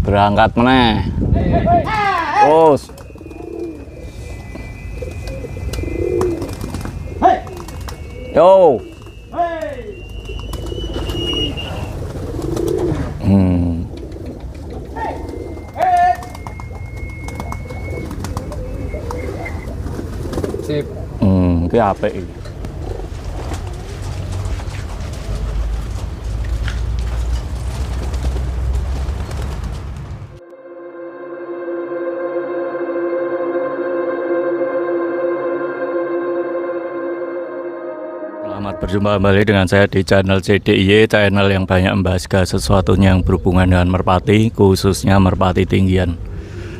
Berangkat meneh. Terus. Yo. Sip. Ki apik iki. Selamat berjumpa kembali dengan saya di channel CDIY, channel yang banyak membahas segala sesuatunya yang berhubungan dengan merpati, khususnya merpati tinggian.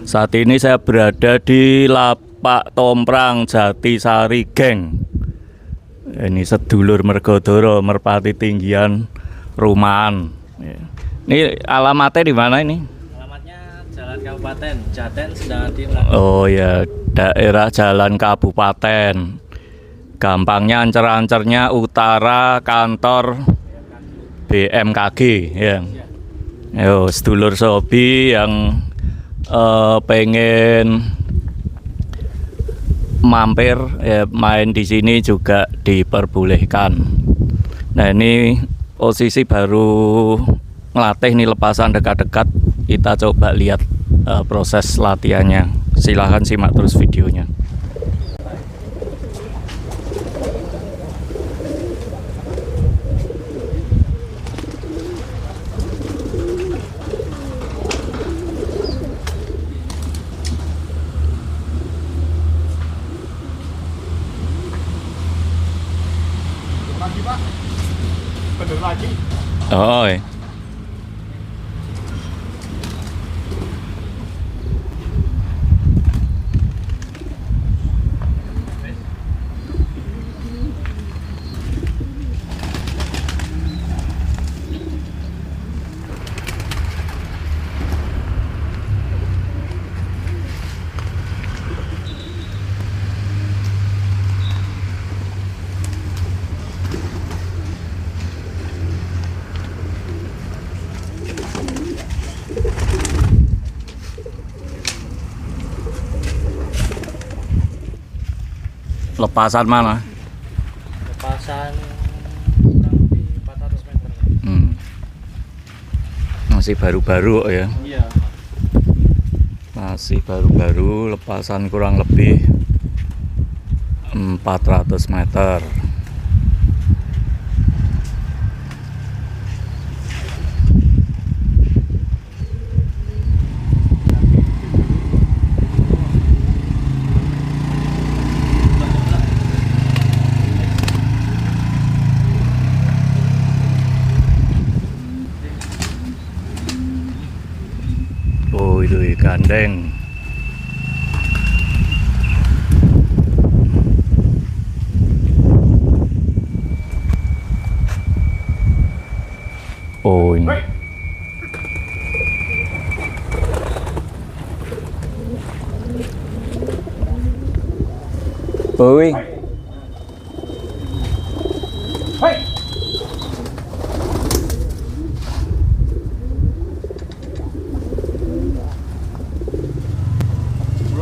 Saat ini saya berada di Lapak Tomprang Jatisari Geng. Ini sedulur Mergodoro, merpati tinggian rumahan. Ini alamatnya di mana ini? Alamatnya Jalan Kabupaten Jaten, sedang di Oh ya, daerah Jalan Kabupaten. Gampangnya ancer-ancernya utara kantor BMKG ya. Yo, sedulur Sobi yang pengen mampir ya, main di sini juga diperbolehkan. Nah, ini posisi baru ngelatih nih, lepasan dekat-dekat. Kita coba lihat proses latihannya. Silahkan simak terus videonya. Lagi Pak, bener lagi. Oh, lepasan mana? lepasan kurang lebih 400 meter. Masih baru-baru ya. Iya. Masih baru-baru, lepasan kurang lebih 400 meter. Oh, itu gandeng. Oh, ini. Oi.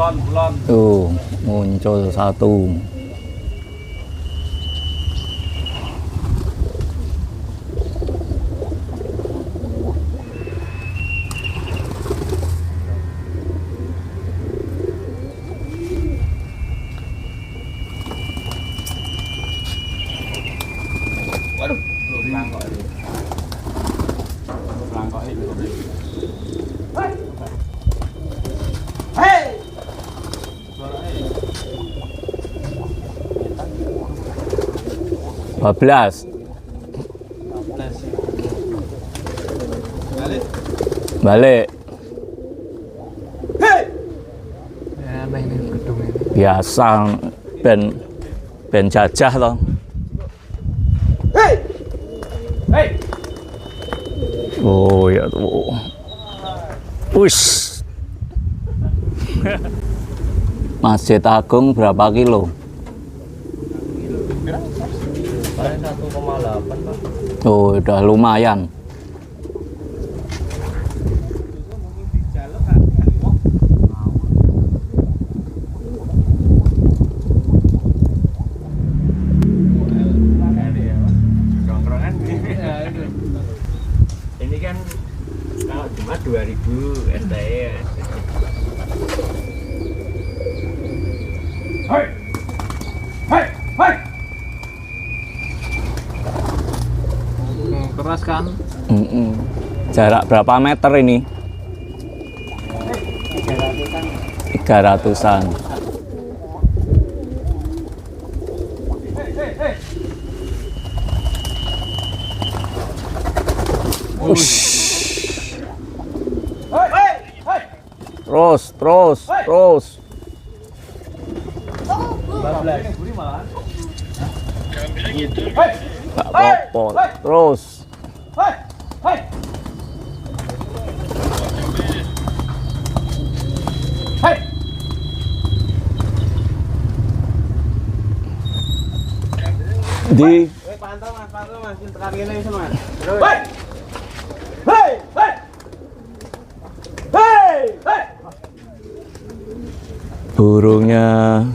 Bulan. Tuh, muncul satu. Waduh, belum kok ini. Belangkok ini. Hei. 12. Balik. Ya, apa ini gedung ini? Biasa ben jajah toh. Oh ya tuh. Push. Masjid Agung berapa kilo? Paling 1,8 Pak. Oh, udah lumayan. Ini kan kalau Jumat 2000 STE. Hai. Hai. Hai. Keras kan? Jarak berapa meter ini? 300-an. Hai. Hai. Hai. Terus. 14. Hai. Gak apa-apa. Terus. Hai. Hai. Hai. Di Pantau Mas, tekan kene iso Mas. Hai. Hai. Hai. Hai. Hai. burungnya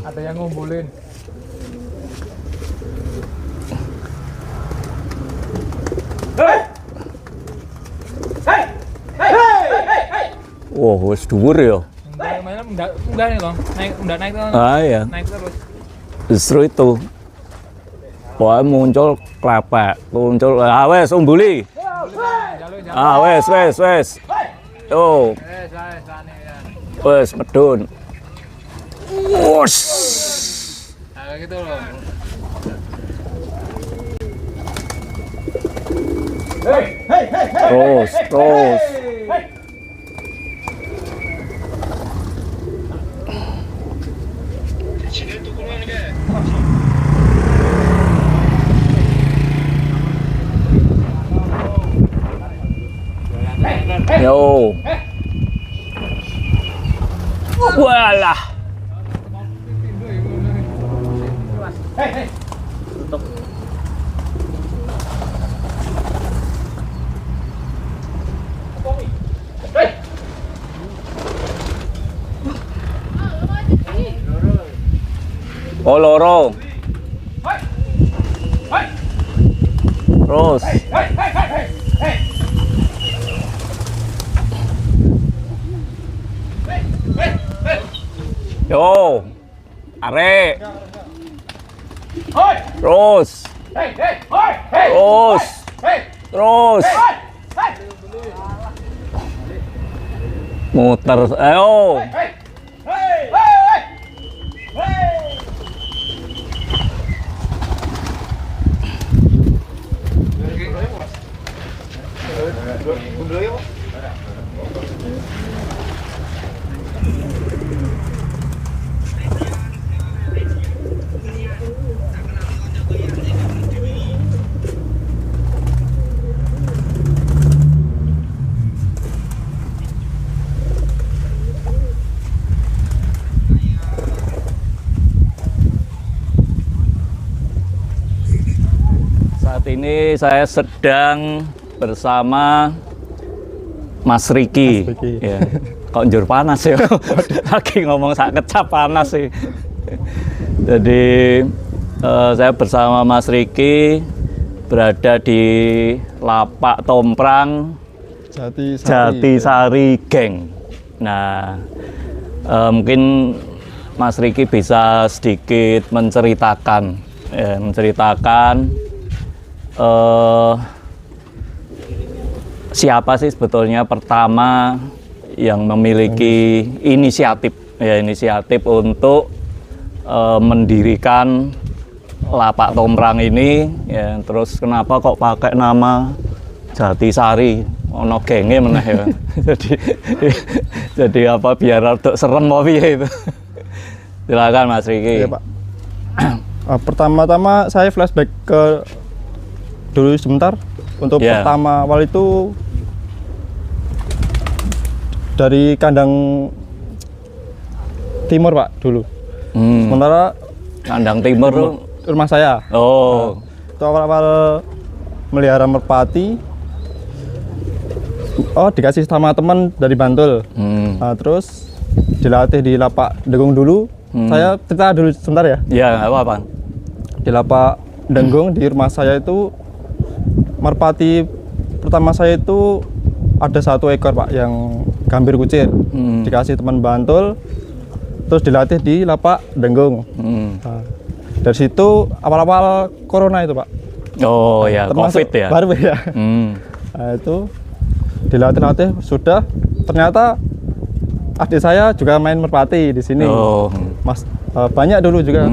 Ada yang ngumpulin. Hei! Hei! Hei! Hei! Hei! wah wis dhuwur ya. Enggak nih, Bang. Naik tuh. Ah ya, Naik terus. justru itu. Pokoknya muncul klepek, muncul wes umbuli. Wes. Yo, wes medun. Wos. Nah, gitu loh. Terus. Yo. Walah. Oh loro. Terus. Yo. Arek. Terus. Terus. Muter. Ayo. Saat ini saya sedang bersama Mas Riki. Ya. Kok njur panas ya? Lagi ngomong sak kecap panas sih. Jadi saya bersama Mas Riki berada di Lapak Tomprang Jatisari Geng. Nah, mungkin Mas Riki bisa sedikit menceritakan siapa sih sebetulnya pertama yang memiliki inisiatif untuk mendirikan Lapak Tomprang ini ya, terus kenapa kok pakai nama Jatisari, ono genge meneh ya. jadi apa biar rada serem apa piye itu. Silakan Mas Riki. Iya, Pak. Pertama-tama saya flashback ke dulu sebentar. Untuk pertama awal itu dari kandang timur Pak dulu. Sementara kandang timur tuh rumah saya. Oh. Itu awal-awal melihara merpati. Oh, dikasih sama teman dari Bantul. Nah, terus dilatih di lapak Denggung dulu. Saya cerita dulu sebentar ya. Ya, nggak apa-apa. Di lapak Denggung di rumah saya itu merpati pertama saya itu ada 1 ekor Pak yang gambir kucir. Dikasih teman Bantul. Terus dilatih di lapak Denggung. Nah, dari situ awal-awal corona itu Pak. Oh ya, Termasuk COVID ya. baru ya. Nah, itu dilatih-latih sudah ternyata adik saya juga main merpati di sini. Oh. Mas banyak dulu juga.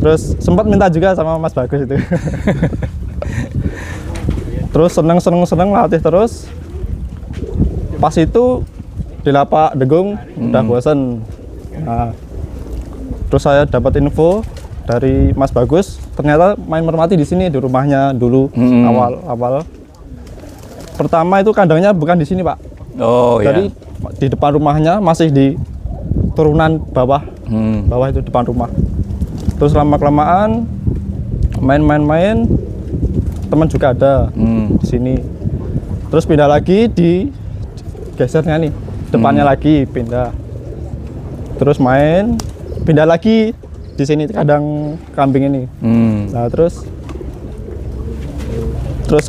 Terus sempat minta juga sama Mas Bagus itu. Terus seneng latih terus. Pas itu di lapak Denggung udah bosen. Nah, terus saya dapat info dari Mas Bagus, ternyata main merpati di sini di rumahnya dulu awal. Pertama itu kandangnya bukan di sini Pak. Oh Jadi di depan rumahnya masih di turunan bawah, bawah itu depan rumah. Terus lama-kelamaan main, teman juga ada di sini. Terus pindah lagi di gesernya nih, depannya lagi pindah. Terus main, pindah lagi di sini kandang kambing ini. Nah terus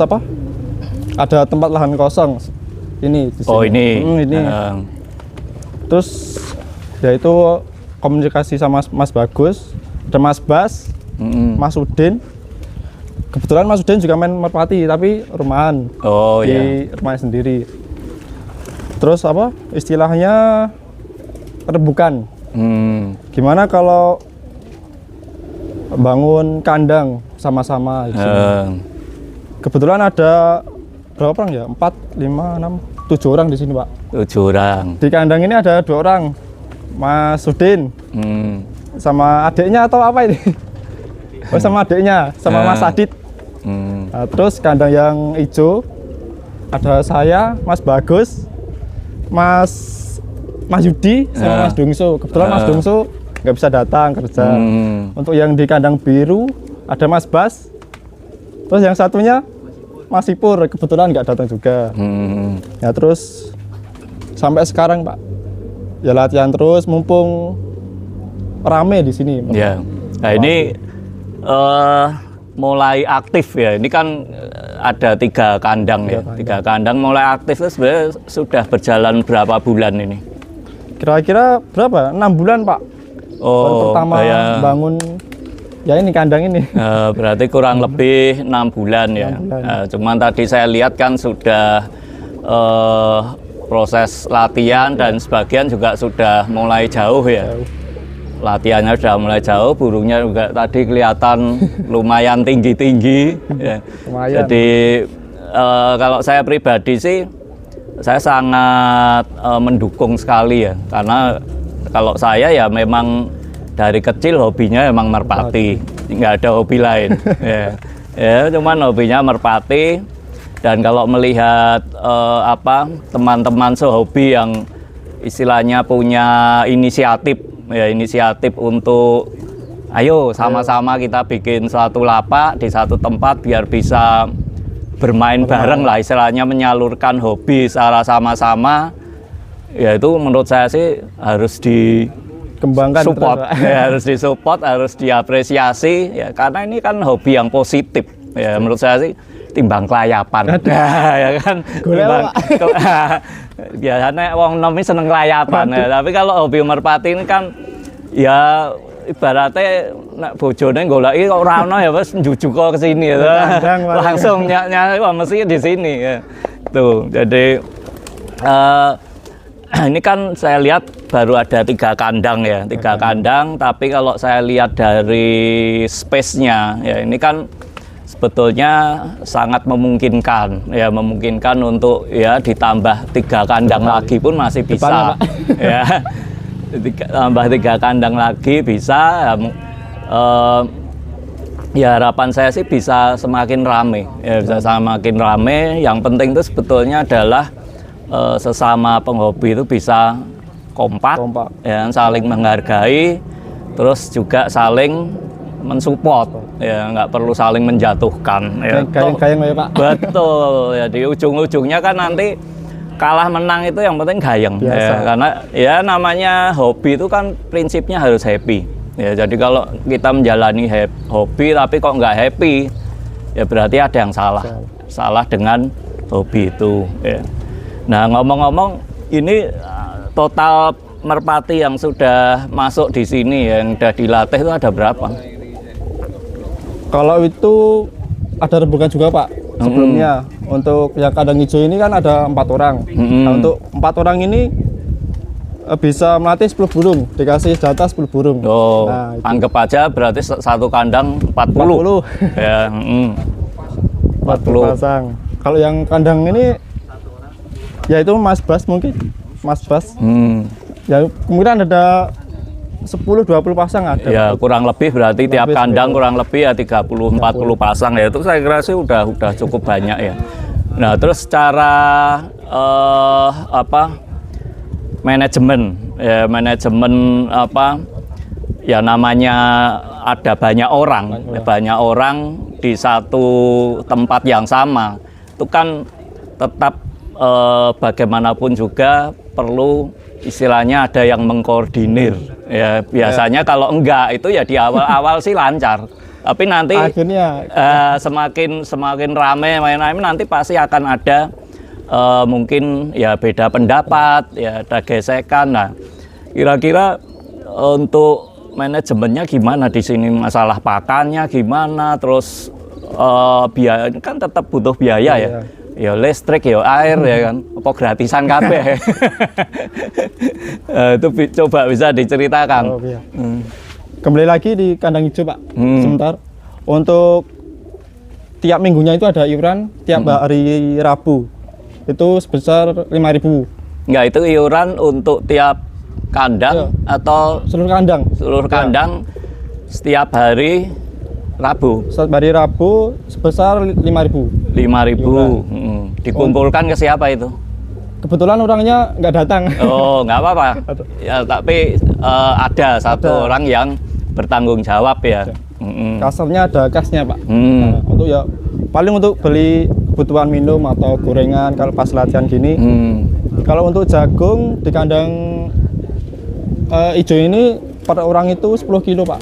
apa? Ada tempat lahan kosong ini di sini. Oh ini. Ini. Terus ya itu komunikasi sama Mas Bagus, ada Mas Bas, Mas Udin. Kebetulan Mas Udin juga main merpati tapi rumahan. Oh di rumahnya sendiri. Terus apa? Istilahnya rebukan. Gimana kalau bangun kandang sama-sama di sini? Kebetulan ada berapa orang ya? 4, 5, 6, 7 orang di sini Pak. 7 orang. Di kandang ini ada 2 orang, Mas Udin sama adiknya atau apa ini? Oh sama adiknya, sama Mas Adit. Nah, terus kandang yang hijau ada saya, Mas Bagus, Mas Yudi sama Mas Dungso. Kebetulan Mas Dungso nggak bisa datang kerja. Untuk yang di kandang biru ada Mas Bas. Terus yang satunya Mas Ipur, kebetulan nggak datang juga. Ya terus sampai sekarang Pak, ya latihan terus mumpung rame di sini. Ya. Nah ini mulai aktif ya. Ini kan ada 3 kandang ya. 3 kandang mulai aktif itu sebenarnya sudah berjalan berapa bulan ini? Kira-kira berapa? 6 bulan Pak. Oh, baru pertama bangun ya ini kandang ini. Berarti kurang lebih 6 bulan ya. 6 bulan. Cuman tadi saya lihat kan sudah proses latihan dan sebagian juga sudah mulai jauh ya. Latihannya sudah mulai jauh, burungnya juga tadi kelihatan lumayan tinggi-tinggi. Ya. Jadi kalau saya pribadi sih, saya sangat mendukung sekali ya, karena kalau saya ya memang dari kecil hobinya memang merpati, nggak ada hobi lain. Ya, cuman hobinya merpati. Dan kalau melihat teman-teman sehobi yang istilahnya punya inisiatif untuk ayo sama-sama kita bikin suatu lapak di satu tempat biar bisa bermain bareng lah, istilahnya menyalurkan hobi secara sama-sama, ya itu menurut saya sih harus Kembangkan support, ya, harus disupport, harus diapresiasi ya, karena ini kan hobi yang positif ya, menurut saya sih timbang kelayapan. Ya kan, biasanya wong nom seneng kelayapan ya, tapi kalau hobi merpati ini kan ya ibaratnya nek bojone goleki kok ora ono ya wis njujuk kok ke sini ya. Langsung nyari mesti di sini ya. Tuh, jadi ini kan saya lihat baru ada 3 kandang ya, 3 kandang, tapi kalau saya lihat dari space-nya ya ini kan sebetulnya sangat memungkinkan ya, memungkinkan untuk ya ditambah 3 kandang lagi pun masih bisa. Ya. Tambah 3 kandang lagi bisa ya harapan saya sih bisa semakin rame ya, bisa semakin rame. Yang penting itu sebetulnya adalah sesama penghobi itu bisa kompak. Ya, saling menghargai, terus juga saling mensupport, ya nggak perlu saling menjatuhkan. Ya. Gayeng-gayeng ya Pak. Betul, ya di ujung-ujungnya kan nanti kalah menang itu yang penting gayeng. Ya, karena ya namanya hobi itu kan prinsipnya harus happy. Ya, jadi kalau kita menjalani hobi tapi kok nggak happy, ya berarti ada yang salah dengan hobi itu. Ya. Nah ngomong-ngomong ini total merpati yang sudah masuk di sini yang sudah dilatih itu ada berapa? Kalau itu ada rebukan juga Pak sebelumnya. Untuk yang kandang hijau ini kan ada 4 orang. Nah, untuk 4 orang ini bisa melatih 10 burung, dikasih jatah 10 burung. Oh, nah, anggap aja berarti satu kandang 40. Ya, 40 pasang. Kalau yang kandang ini ya itu Mas Bas mungkin. Mas Bas. Ya kemungkinan ada 10-20 pasang ada. Ya kurang lebih berarti tiap kandang kurang lebih ya 30-40 pasang ya, itu saya kira sih udah cukup banyak ya. Nah terus cara manajemen ya namanya ada banyak orang di satu tempat yang sama itu kan tetap bagaimanapun juga perlu istilahnya ada yang mengkoordinir ya. Biasanya kalau enggak itu ya di awal-awal sih lancar, tapi nanti akhirnya semakin rame main-main nanti pasti akan ada mungkin ya beda pendapat ya, ada gesekan. Nah kira-kira untuk manajemennya gimana di sini, masalah pakannya gimana, terus biaya kan tetap butuh biaya ya. Ya listrik, ya air ya kan, apa gratisan kabeh. Itu coba bisa diceritakan. Kembali lagi di kandang hijau Pak, sebentar. Untuk tiap minggunya itu ada iuran tiap hari Rabu. Itu sebesar 5.000. Enggak, itu iuran untuk tiap kandang atau seluruh kandang? Seluruh kandang setiap hari Rabu. Setiap hari Rabu sebesar 5.000. 5.000. Dikumpulkan ke siapa itu? Kebetulan orangnya nggak datang. Oh, nggak apa-apa. Ya, tapi ada satu orang yang bertanggung jawab ya. Kasarnya ada kasnya Pak. Nah, untuk ya paling untuk beli kebutuhan minum atau gorengan kalau pas latihan gini. Kalau untuk jagung di kandang hijau ini per orang itu 10 kilo Pak.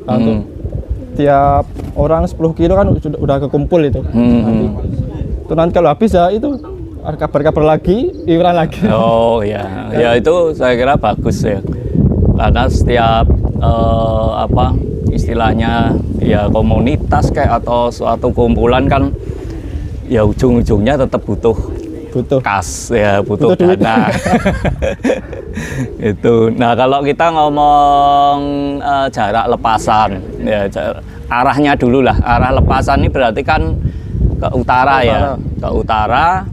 Untuk tiap orang 10 kilo kan udah kekumpul itu. Nanti kalau habis ya itu kabar-kabar lagi, iuran lagi. Oh ya, ya itu saya kira bagus ya. Karena setiap istilahnya ya komunitas kayak atau suatu kumpulan kan ya ujung-ujungnya tetap butuh kas ya, butuh dana. Itu. Nah kalau kita ngomong jarak lepasan ya, arahnya dulu lah. Arah lepasan ini berarti kan ke utara ya, ke utara.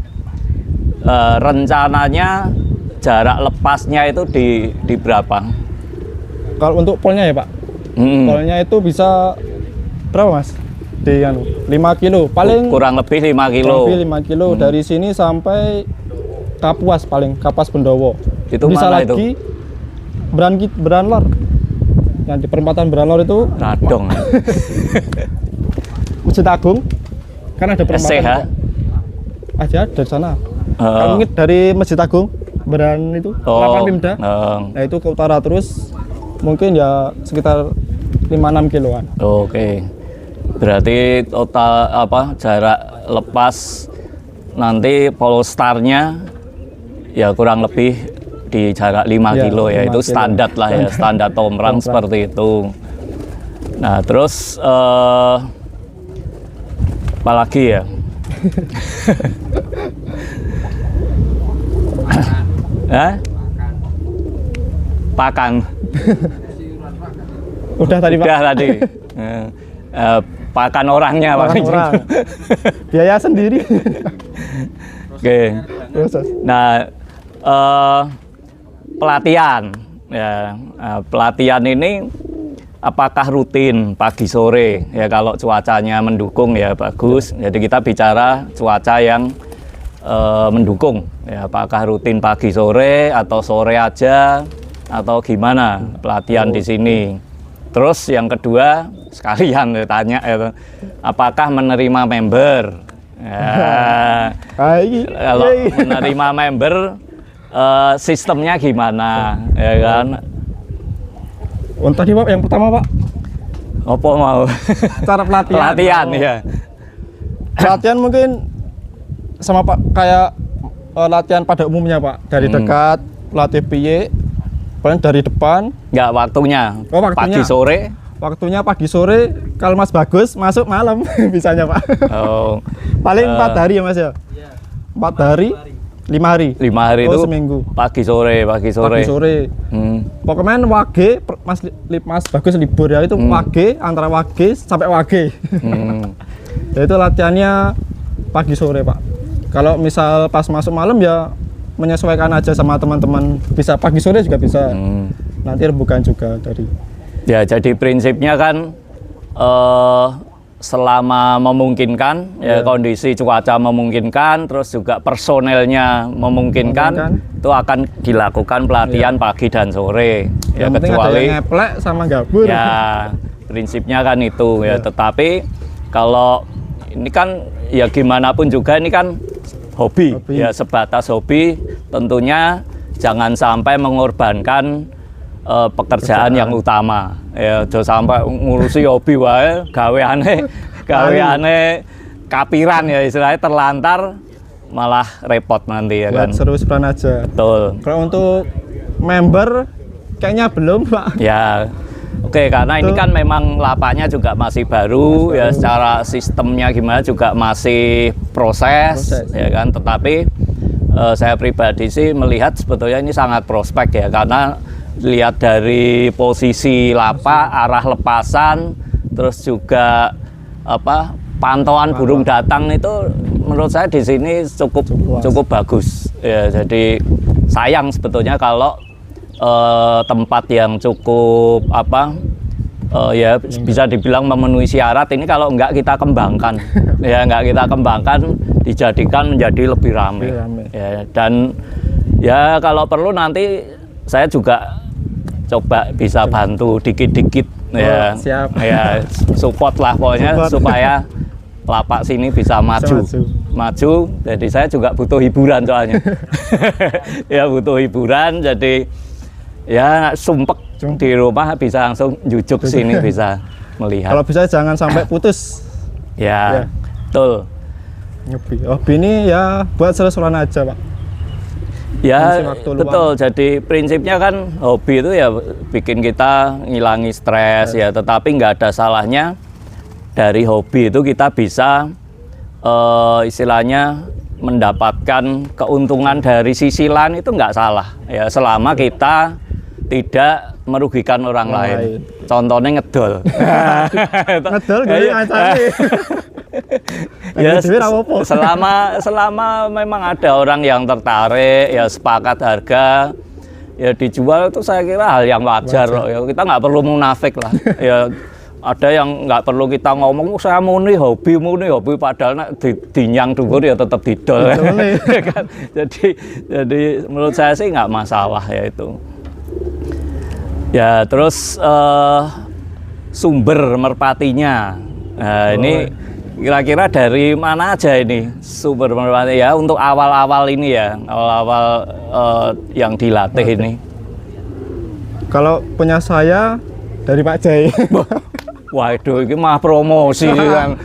Rencananya jarak lepasnya itu di berapa? Kalau untuk polnya ya Pak, polnya itu bisa berapa Mas? Di 5 kilo paling, kurang lebih 5 kilo. Kurang lebih 5 kilo dari sini sampai Kapuas, paling Kapuas Bendowo. Itu bisa mana lagi itu? Beranlor. Yang di perempatan Beranlor itu Radong. Masjid Agung kan ada perempatan. SCH aja dari sana. Kalau mungkin dari Masjid Agung Beran itu Lapan Pimda. Nah itu ke utara terus mungkin ya sekitar 5-6 kiloan. Oke. Berarti total jarak lepas nanti Polestarnya ya kurang lebih di jarak 5 kilo ya, itu standar lah ya, standar Tomrang seperti itu. Nah terus apa lagi ya? Pakan. Udah tadi Pak. Udah tadi. Pakan orangnya, pakan orang. Biaya sendiri. Oke. Nah, pelatihan ya, pelatihan ini apakah rutin pagi sore ya? Kalau cuacanya mendukung ya bagus. Jadi kita bicara cuaca yang mendukung ya, apakah rutin pagi sore atau sore aja atau gimana pelatihan di sini? Terus yang kedua sekalian tanya itu, apakah menerima member? Ya, kalau menerima member sistemnya gimana, ya kan? Tadi Pak, yang pertama Pak, Apa mau? cara pelatihan. Pelatihan ya. Pelatihan mungkin sama Pak kayak latihan pada umumnya Pak, dari dekat, pelatih piye, paling dari depan. Enggak waktunya. Oh, waktunya. Pagi sore. Waktunya pagi sore, kalau Mas bagus masuk malam bisanya Pak. Oh, Paling 4 hari ya Mas ya? 4 hari, 5 hari. 5 hari Oh, itu seminggu. pagi sore. Pagi sore. Pokoknya wage, Mas bagus libur ya, itu wage, antara wage sampai wage. Ya, itu latihannya pagi sore Pak. Kalau misal pas masuk malam ya menyesuaikan aja sama teman-teman, bisa pagi sore juga bisa. Nanti rebukan juga dari. Ya, jadi prinsipnya kan selama memungkinkan, ya kondisi cuaca memungkinkan, terus juga personelnya memungkinkan, itu akan dilakukan pelatihan pagi dan sore. Ya, Yang penting ada kecuali yang ngeplek sama gabur. ya prinsipnya kan itu ya. Tetapi kalau ini kan ya gimana pun juga ini kan hobi. Ya, sebatas hobi, tentunya jangan sampai mengorbankan pekerjaan yang utama. Ya, jangan sampai ngurusi hobi wae, gaweane kapiran ya, istilahnya terlantar malah repot nanti ya kan. Seru-seruan aja. Betul. Kalau untuk member kayaknya belum Pak. Ya, oke, karena ini kan memang lapaknya juga masih baru, ya secara sistemnya gimana juga masih proses. Ya kan. Tetapi saya pribadi sih melihat sebetulnya ini sangat prospek ya, karena lihat dari posisi lapak, arah lepasan, terus juga pantauan burung datang itu menurut saya di sini cukup bagus ya. Jadi sayang sebetulnya kalau tempat yang cukup ya bisa dibilang memenuhi syarat ini kalau enggak kita kembangkan ya, enggak kita kembangkan, dijadikan menjadi lebih ramai ya. Dan ya kalau perlu nanti saya juga coba bisa bantu dikit-dikit ya. Siap. Ya, support lah pokoknya supaya lapak sini bisa maju. Jadi saya juga butuh hiburan soalnya. Ya, butuh hiburan, jadi ya sumpek di rumah bisa langsung jujuk sini bisa melihat. Kalau bisa jangan sampai putus. Ya, betul. Hobi ini ya buat seru-seruan aja Pak. Ya betul, jadi prinsipnya kan hobi itu ya bikin kita ngilangi stres ya, tetapi nggak ada salahnya dari hobi itu kita bisa istilahnya mendapatkan keuntungan dari sisi lain, itu nggak salah ya, selama kita tidak merugikan orang lain. Contohnya ngedol. Ngedol gini acane. Ya, selama memang ada orang yang tertarik ya, sepakat harga ya dijual, itu saya kira hal yang wajar. Ya, kita nggak perlu munafik lah ya. Ada yang nggak perlu kita ngomong saya muni hobi, padahal dinyang dhuwur ya tetap didol. Kan? Jadi menurut saya sih nggak masalah ya itu. Ya, terus sumber merpatinya. Nah, ini kira-kira dari mana aja ini sumber merpati ya untuk awal-awal ini ya, awal-awal yang dilatih ini? Kalau punya saya dari Pak Jai. Waduh, ini mah promosi kan.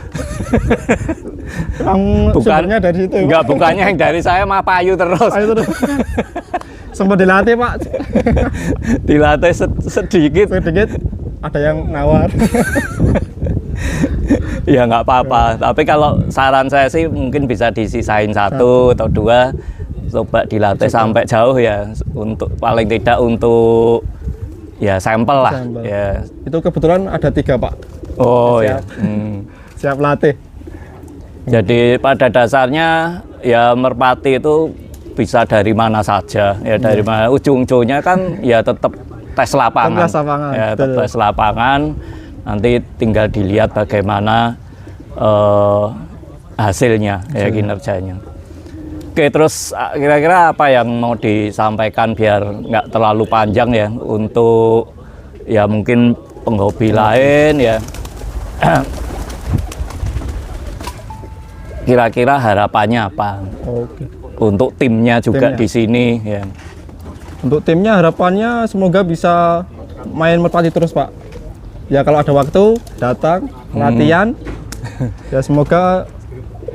Bukannya dari situ. Enggak, bukannya yang dari saya mah payu terus. Sempat dilatih Pak. Dilatih sedikit. Ada yang nawar. Ya nggak apa-apa, tapi kalau saran saya sih mungkin bisa disisain satu atau dua, coba dilatih sampai jauh ya, untuk paling tidak untuk ya sampel lah. Ya. Itu kebetulan ada 3 Pak. Oh ya. Siap latih. Jadi pada dasarnya ya merpati itu bisa dari mana saja ya, dari mana ujung-ujungnya kan ya tetap tes lapangan. Ya, tes lapangan. Nanti tinggal dilihat bagaimana hasilnya ya, kinerjanya. Oke, terus kira-kira apa yang mau disampaikan biar nggak terlalu panjang ya, untuk ya mungkin penghobi lain ya. Kira-kira harapannya apa Oke. untuk timnya juga Timnya. di sini ya? Untuk timnya harapannya semoga bisa main merpati terus Pak. Ya kalau ada waktu datang latihan. Ya semoga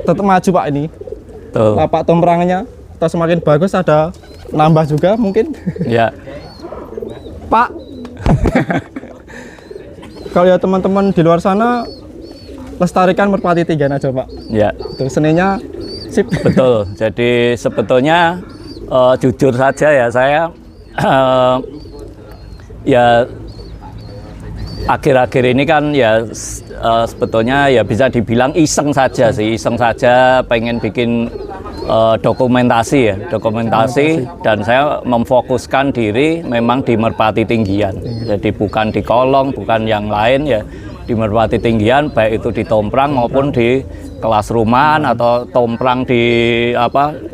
tetap maju Pak ini. Tuh. Lapak tomprangnya atau semakin bagus ada nambah juga mungkin. Ya. Pak. Kalau ya teman-teman di luar sana lestarikan merpati tinggian aja Pak. Ya. Tuh seninya sip. Betul. Jadi sebetulnya jujur saja ya saya ya akhir-akhir ini kan ya sebetulnya ya bisa dibilang iseng saja sih, iseng saja pengen bikin dokumentasi ya, dokumentasi dan saya memfokuskan diri memang di merpati tinggian. Jadi bukan di kolong, bukan yang lain ya, di merpati tinggian baik itu di tomprang maupun di kelas rumahan atau tomprang di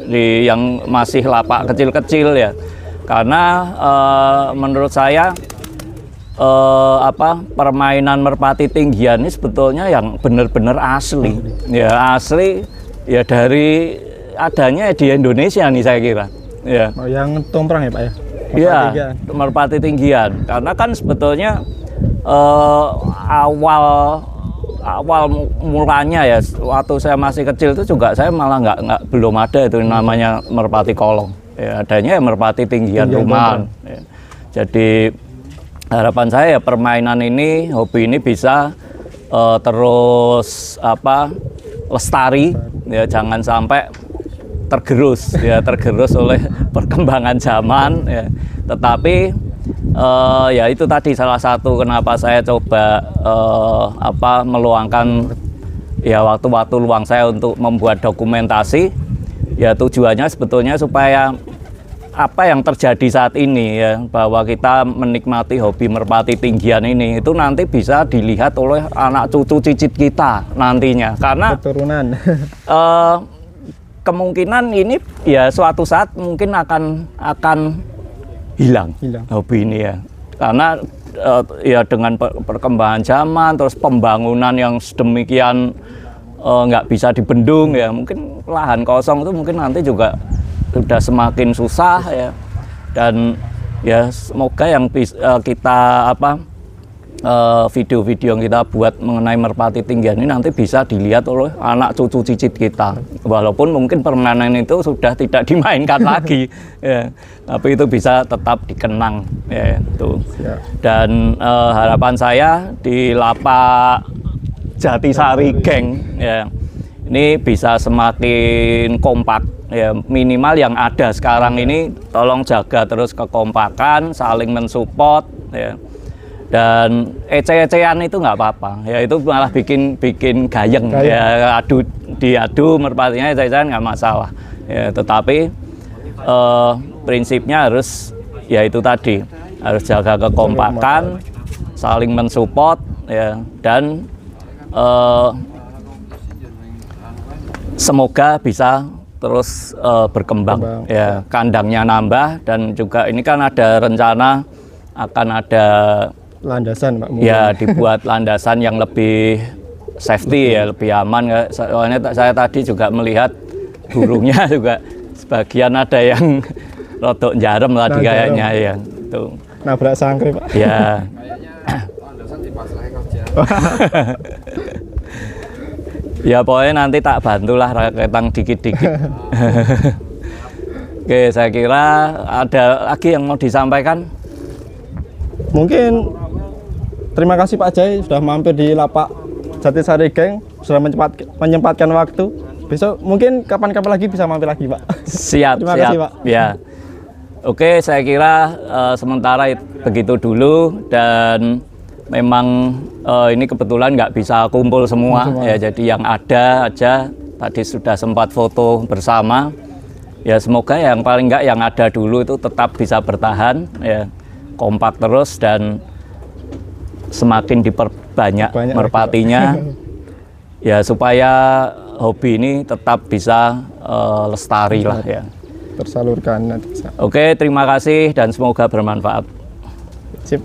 di yang masih lapak kecil-kecil ya. Karena menurut saya permainan merpati tinggian ini sebetulnya yang benar-benar asli. Ya asli ya dari adanya di Indonesia nih saya kira. Ya. Oh, yang tomprang ya Pak ya? Iya, merpati tinggian. Karena kan sebetulnya awal mulanya ya waktu saya masih kecil itu juga saya malah belum ada itu namanya merpati kolong. Ya, adanya ya merpati tinggian rumahan. Ya. Jadi harapan saya ya permainan ini, hobi ini bisa terus lestari ya, jangan sampai tergerus oleh perkembangan zaman ya. Tetapi ya itu tadi salah satu kenapa saya coba meluangkan ya waktu-waktu luang saya untuk membuat dokumentasi. Ya tujuannya sebetulnya supaya apa yang terjadi saat ini ya, bahwa kita menikmati hobi merpati tinggian ini itu nanti bisa dilihat oleh anak cucu cicit kita nantinya, karena keturunan. Kemungkinan ini ya suatu saat mungkin akan hilang hobi ini ya, karena ya dengan perkembangan zaman terus pembangunan yang sedemikian nggak bisa dibendung ya, mungkin lahan kosong itu mungkin nanti juga sudah semakin susah ya. Dan ya semoga yang kita video-video yang kita buat mengenai merpati tinggian ini nanti bisa dilihat oleh anak cucu cicit kita, walaupun mungkin permainan itu sudah tidak dimainkan lagi ya, tapi itu bisa tetap dikenang ya itu. Dan harapan saya di lapak Jatisari Geng ya ini bisa semakin kompak ya, minimal yang ada sekarang ini tolong jaga terus kekompakan, saling mensupport ya. Dan ece-ecean itu nggak apa-apa ya, itu malah bikin gayeng ya, diadu merpatinya ece-ecean nggak masalah ya, tetapi prinsipnya harus ya itu tadi, harus jaga kekompakan, saling mensupport ya, dan semoga bisa terus berkembang ya, kandangnya nambah, dan juga ini kan ada rencana akan ada landasan Pak, ya dibuat landasan yang lebih safety ya, lebih aman. Soalnya saya tadi juga melihat burungnya juga sebagian ada yang rodok jarem tadi kayaknya ya tuh. Nabrak sangkri Pak. Ya. Ya pokoknya nanti tak bantulah raketang dikit-dikit. Oke, saya kira ada lagi yang mau disampaikan. Mungkin terima kasih Pak Jai sudah mampir di lapak Jatisari Geng, sudah menyempatkan waktu. Besok mungkin kapan-kapan lagi bisa mampir lagi Pak. Siap. Terima kasih Pak. Ya. Oke, saya kira sementara begitu dulu, dan memang ini kebetulan nggak bisa kumpul semua ya, jadi yang ada aja tadi sudah sempat foto bersama ya. Semoga yang paling nggak yang ada dulu itu tetap bisa bertahan ya, kompak terus dan semakin diperbanyak merpatinya ya, supaya hobi ini tetap bisa lestari lah ya, tersalurkan. Oke, terima kasih dan semoga bermanfaat. Sip.